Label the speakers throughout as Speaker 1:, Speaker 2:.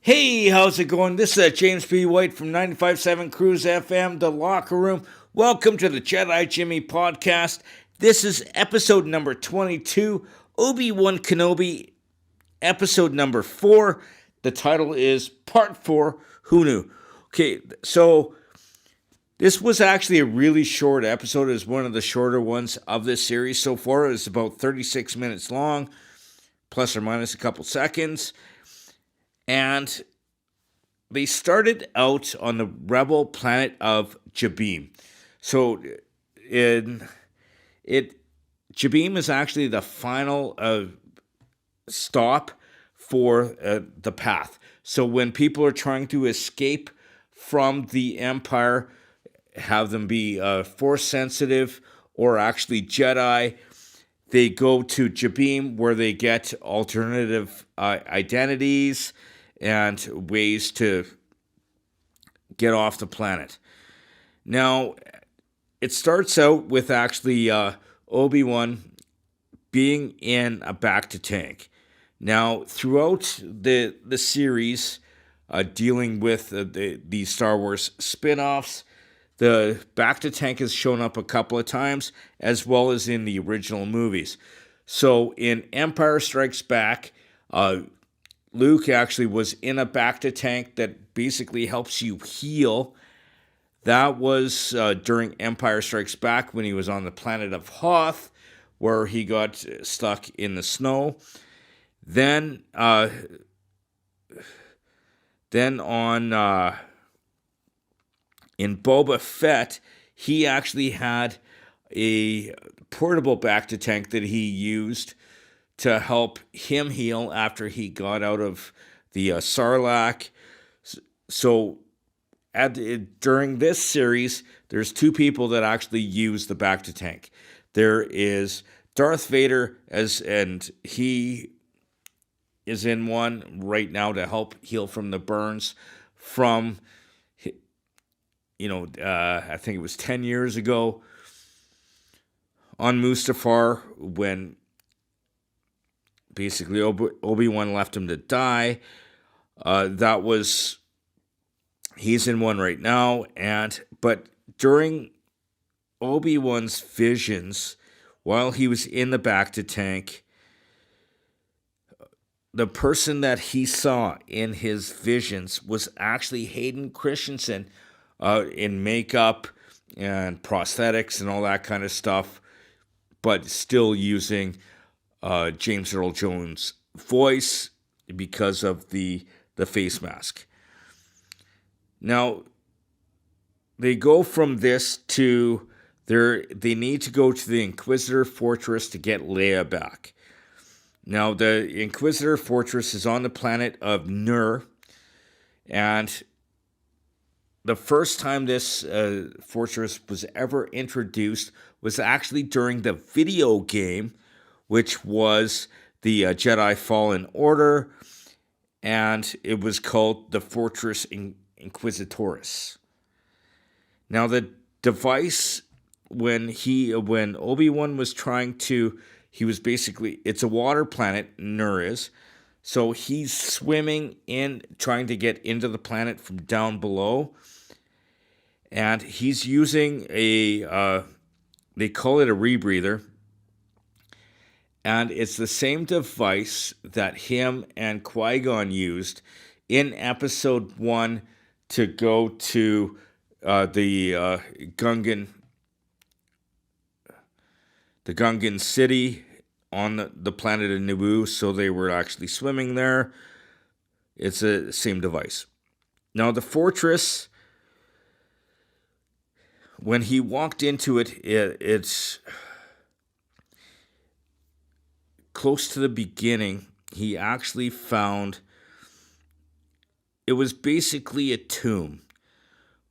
Speaker 1: Hey, how's it going? This is James P. White from 95.7 Cruise FM, The Locker Room. Welcome to the Jedi Jimmy podcast. This is episode number 22, Obi-Wan Kenobi, episode number 4. The title is Part 4, Who Knew? Okay, so this was actually a really short episode. It was one of the shorter ones of this series so far. It was about 36 minutes long, plus or minus a couple seconds. And they started out on the rebel planet of Jabim. So Jabim is actually the final stop for the path. So when people are trying to escape from the Empire, have them be Force sensitive or actually Jedi, they go to Jabim where they get alternative identities and ways to get off the planet. Now, it starts out with actually Obi-Wan being in a bacta tank. Now, throughout the series, dealing with the Star Wars spin-offs, the bacta tank has shown up a couple of times, as well as in the original movies. So, in Empire Strikes Back, Luke actually was in a bacta tank that basically helps you heal. That was during Empire Strikes Back when he was on the planet of Hoth, where he got stuck in the snow. Then on in Boba Fett, he actually had a portable bacta tank that he used to help him heal after he got out of the Sarlacc. So during this series, there's two people that actually use the bacta tank. There is Darth Vader, and he is in one right now to help heal from the burns from, I think it was 10 years ago on Mustafar when basically Obi-Wan left him to die. He's in one right now, but during Obi-Wan's visions, while he was in the bacta tank, the person that he saw in his visions was actually Hayden Christensen in makeup and prosthetics and all that kind of stuff, but still using James Earl Jones' voice because of the face mask. Now, they go from this to they need to go to the Inquisitor Fortress to get Leia back. Now, the Inquisitor Fortress is on the planet of Nur, and the first time this fortress was ever introduced was actually during the video game, which was the Jedi Fallen Order, and it was called the Fortress Inquisitoris. Now, the device, when Obi-Wan was it's a water planet, Nur is, so he's swimming in, trying to get into the planet from down below, and he's using they call it a rebreather, and it's the same device that him and Qui-Gon used in Episode 1 to go to the Gungan city on the planet of Naboo, so they were actually swimming there. It's the same device. Now, the fortress, when he walked into it's close to the beginning. He actually found it was basically a tomb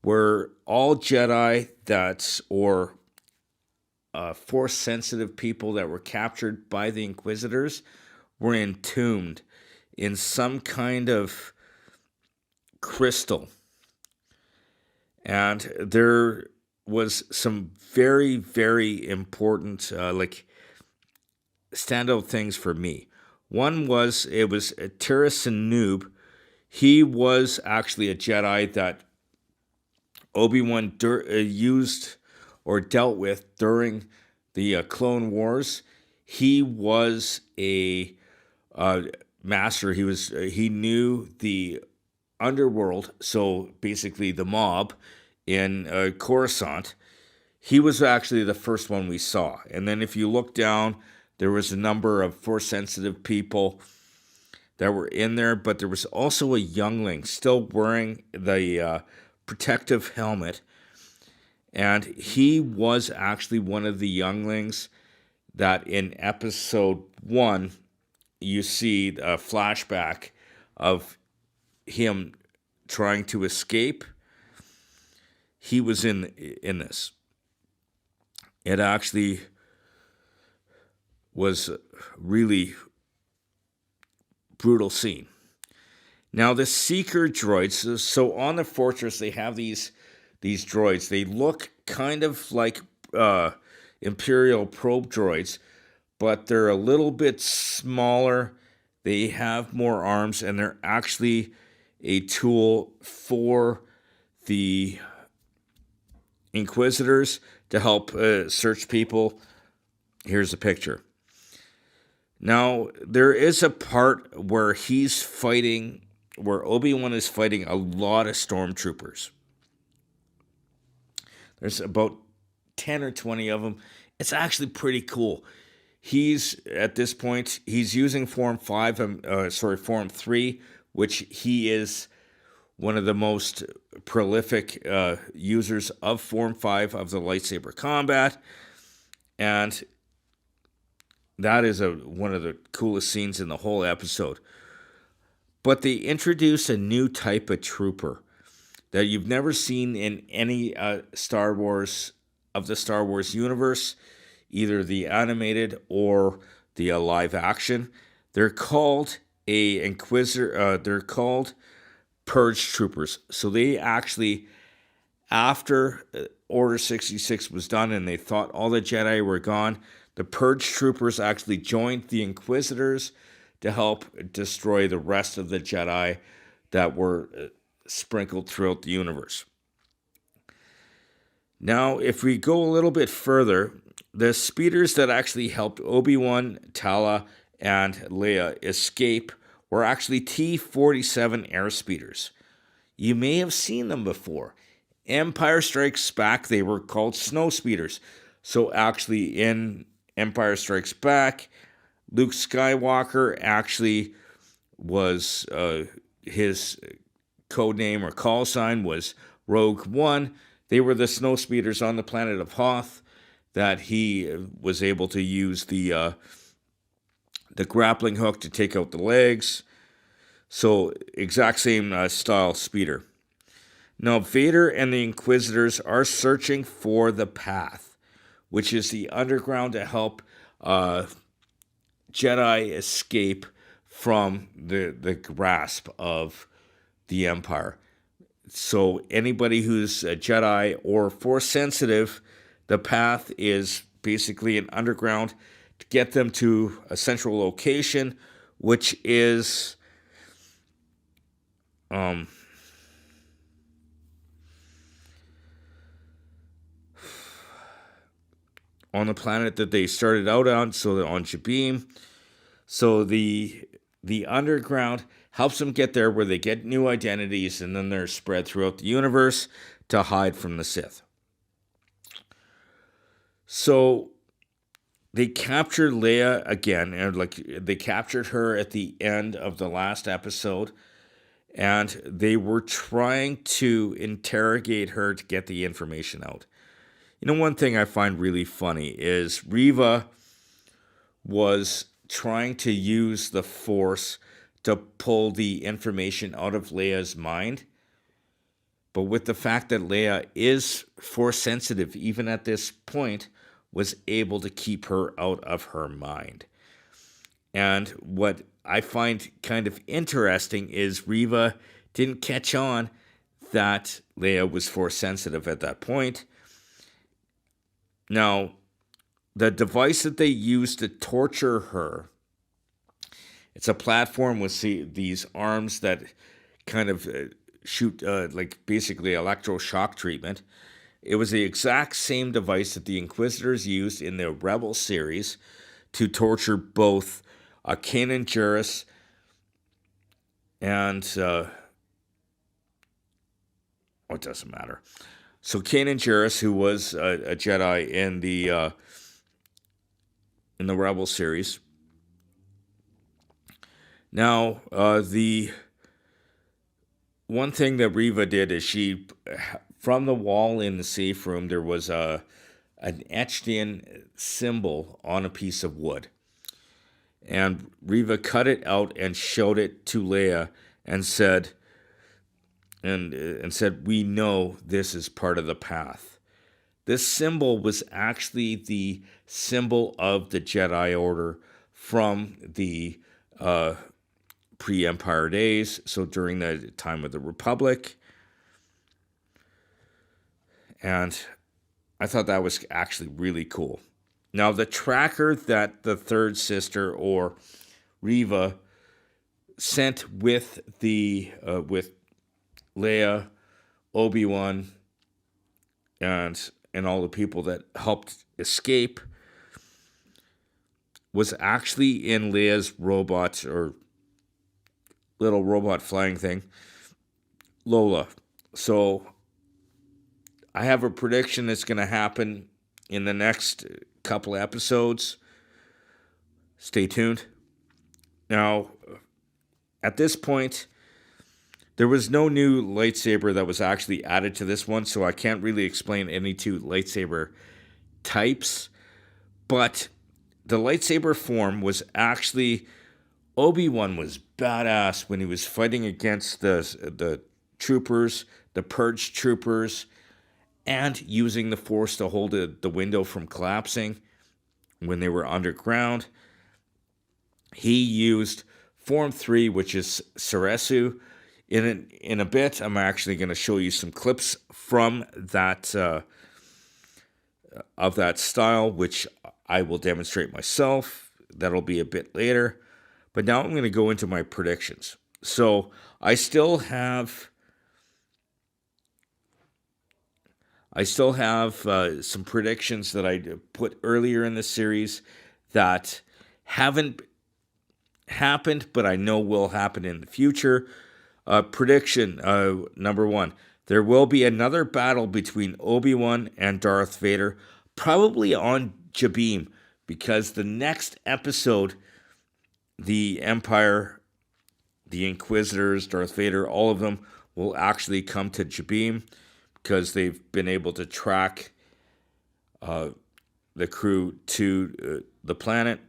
Speaker 1: where all Jedi or Force-sensitive people that were captured by the Inquisitors were entombed in some kind of crystal. And there was some very, very important, standout things for me. One was, it was Terra Noob. He was actually a Jedi that Obi-Wan used or dealt with during the Clone Wars. He was a master. He knew the underworld, so basically the mob in Coruscant. He was actually the first one we saw. And then if you look down, there was a number of Force-sensitive people that were in there, but there was also a youngling still wearing the protective helmet. And he was actually one of the younglings that in episode 1, you see a flashback of him trying to escape. He was in this. It actually was a really brutal scene. Now the Seeker droids, so on the Fortress they have these droids. They look kind of like Imperial probe droids, but they're a little bit smaller. They have more arms, and they're actually a tool for the Inquisitors to help search people. Here's a picture. Now, there is a part where where Obi-Wan is fighting a lot of stormtroopers. There's about 10 or 20 of them. It's actually pretty cool. At this point, he's using Form 3, which he is one of the most prolific users of Form 5 of the lightsaber combat. And that is one of the coolest scenes in the whole episode. But they introduce a new type of trooper that you've never seen in any Star Wars universe, either the animated or the live action. They're called Inquisitor. They're called Purge Troopers. So they actually, after Order 66 was done and they thought all the Jedi were gone, the Purge Troopers actually joined the Inquisitors to help destroy the rest of the Jedi that were sprinkled throughout the universe. Now, if we go a little bit further, the speeders that actually helped Obi-Wan, Tala, and Leia escape were actually T-47 airspeeders. You may have seen them before. Empire Strikes Back, they were called snow speeders. So actually in Empire Strikes Back, Luke Skywalker actually was, his code name or call sign was Rogue One. They were the snow speeders on the planet of Hoth that he was able to use the grappling hook to take out the legs. So exact same style speeder. Now Vader and the Inquisitors are searching for the path, which is the underground to help Jedi escape from the grasp of the Empire. So anybody who's a Jedi or Force sensitive, the path is basically an underground to get them to a central location, which is on the planet that they started out on, so on Jabim. So the underground helps them get there where they get new identities, and then they're spread throughout the universe to hide from the Sith. So they captured Leia again, and they captured her at the end of the last episode, and they were trying to interrogate her to get the information out. You know, one thing I find really funny is Reva was trying to use the Force to pull the information out of Leia's mind. But with the fact that Leia is Force sensitive, even at this point, was able to keep her out of her mind. And what I find kind of interesting is Reva didn't catch on that Leia was Force sensitive at that point. Now, the device that they used to torture her, it's a platform with these arms that kind of shoot like basically electroshock treatment. It was the exact same device that the Inquisitors used in the Rebel series to torture both Kanan Jarrus and it doesn't matter. So Kanan Jarrus, who was a Jedi in the Rebel series. Now, the one thing that Reva did is she, from the wall in the safe room, there was an etched-in symbol on a piece of wood. And Reva cut it out and showed it to Leia and said, we know this is part of the path. This symbol was actually the symbol of the Jedi Order from the pre-Empire days, so during the time of the Republic. And I thought that was actually really cool. Now, the tracker that the third sister, or Reva, sent with with Leia, Obi-Wan, and all the people that helped escape, was actually in Leia's robot, or little robot flying thing, Lola. So I have a prediction that's going to happen in the next couple episodes. Stay tuned. Now, at this point, there was no new lightsaber that was actually added to this one, so I can't really explain any two lightsaber types. But the lightsaber form was actually, Obi-Wan was badass when he was fighting against the troopers, the purge troopers, and using the Force to hold the window from collapsing when they were underground. He used Form 3, which is Ceresu. In a bit, I'm actually going to show you some clips from that of that style, which I will demonstrate myself. That'll be a bit later. But now I'm going to go into my predictions. So I still have some predictions that I put earlier in the series that haven't happened, but I know will happen in the future. Prediction number 1. There will be another battle between Obi-Wan and Darth Vader, probably on Jabim, because the next episode, the Empire, the Inquisitors, Darth Vader, all of them will actually come to Jabim, because they've been able to track the crew to the planet.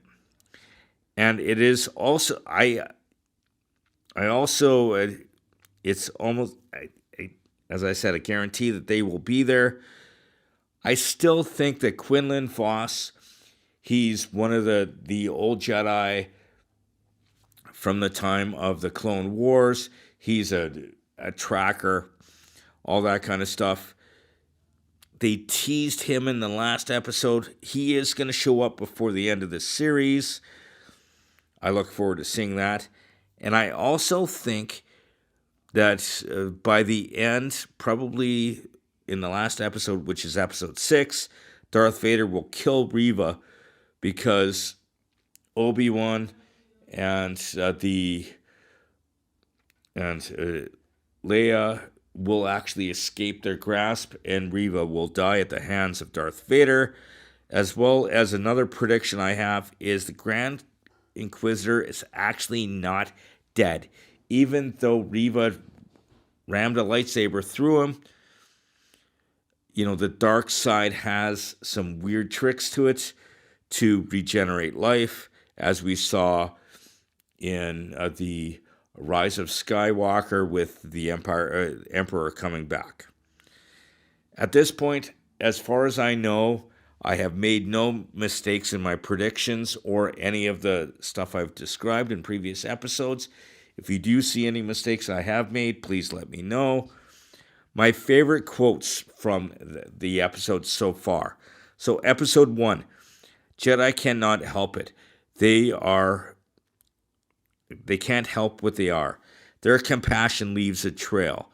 Speaker 1: And it is also, it's almost, as I said, a guarantee that they will be there. I still think that Quinlan Vos, he's one of the old Jedi from the time of the Clone Wars. He's a tracker, all that kind of stuff. They teased him in the last episode. He is going to show up before the end of the series. I look forward to seeing that. And I also think that by the end, probably in the last episode, which is episode 6, Darth Vader will kill Reva, because Obi-Wan and Leia will actually escape their grasp, and Reva will die at the hands of Darth Vader. As well as another prediction I have is the Grand Inquisitor is actually not dead. Even though Reva rammed a lightsaber through him, the dark side has some weird tricks to it to regenerate life, as we saw in the Rise of Skywalker with the Emperor coming back. At this point, as far as I know, I have made no mistakes in my predictions or any of the stuff I've described in previous episodes. If you do see any mistakes I have made, please let me know. My favorite quotes from the episodes so far. So episode 1, Jedi cannot help it. They can't help what they are. Their compassion leaves a trail.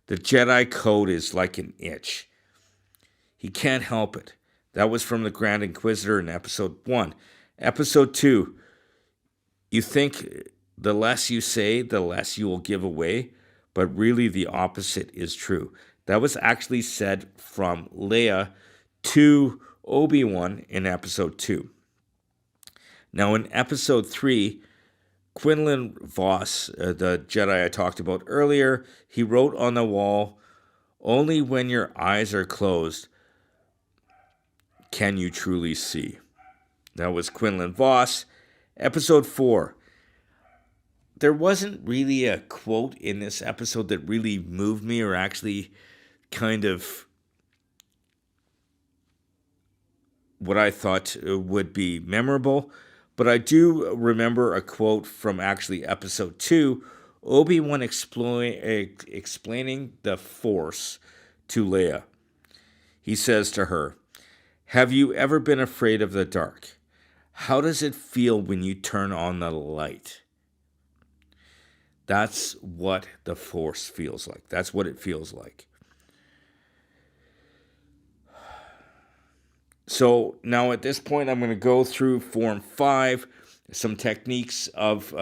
Speaker 1: The Jedi code is like an itch. He can't help it. That was from the Grand Inquisitor in episode 1. Episode 2, you think the less you say, the less you will give away, but really the opposite is true. That was actually said from Leia to Obi-Wan in episode 2. Now in episode 3, Quinlan Vos, the Jedi I talked about earlier, he wrote on the wall, "Only when your eyes are closed can you truly see." That was Quinlan Vos. Episode 4. There wasn't really a quote in this episode that really moved me or actually kind of what I thought would be memorable. But I do remember a quote from actually episode 2, Obi-Wan explaining the Force to Leia. He says to her, "Have you ever been afraid of the dark? How does it feel when you turn on the light?" That's what the Force feels like. That's what it feels like. So now at this point, I'm going to go through Form 5, some techniques of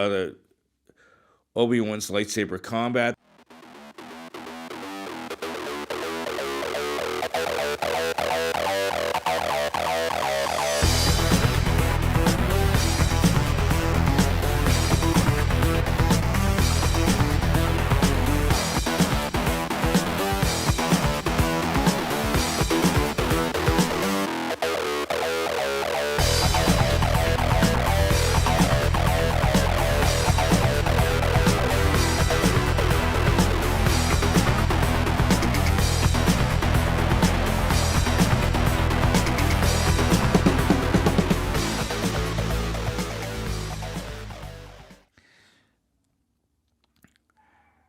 Speaker 1: Obi-Wan's lightsaber combat.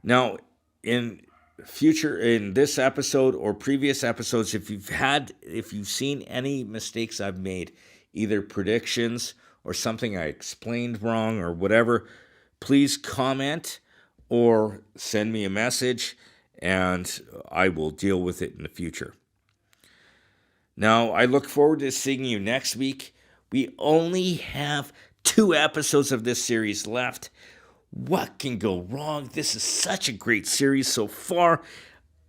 Speaker 1: Now, in this episode or previous episodes, if you've seen any mistakes I've made, either predictions or something I explained wrong or whatever, please comment or send me a message and I will deal with it in the future. Now, I look forward to seeing you next week. We only have 2 episodes of this series left. What can go wrong? This is such a great series so far.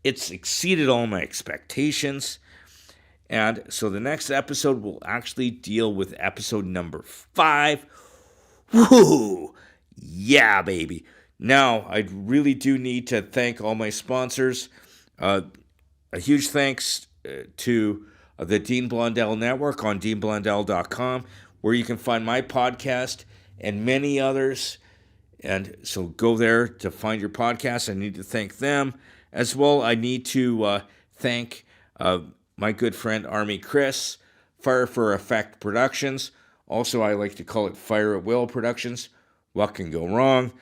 Speaker 1: It's exceeded all my expectations. And so the next episode will actually deal with episode number 5. Woo! Yeah, baby. Now, I really do need to thank all my sponsors. A huge thanks to the Dean Blondell Network on deanblondell.com, where you can find my podcast and many others. And so go there to find your podcast. I need to thank them. As well, I need to thank my good friend Army Chris, Fire for Effect Productions. Also, I like to call it Fire at Will Productions. What can go wrong?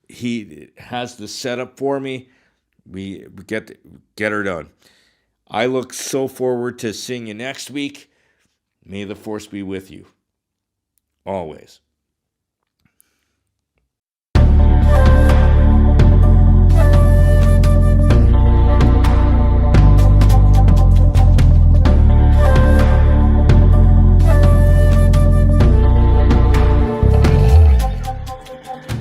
Speaker 1: He has the setup for me. We get her done. I look so forward to seeing you next week. May the Force be with you. Always.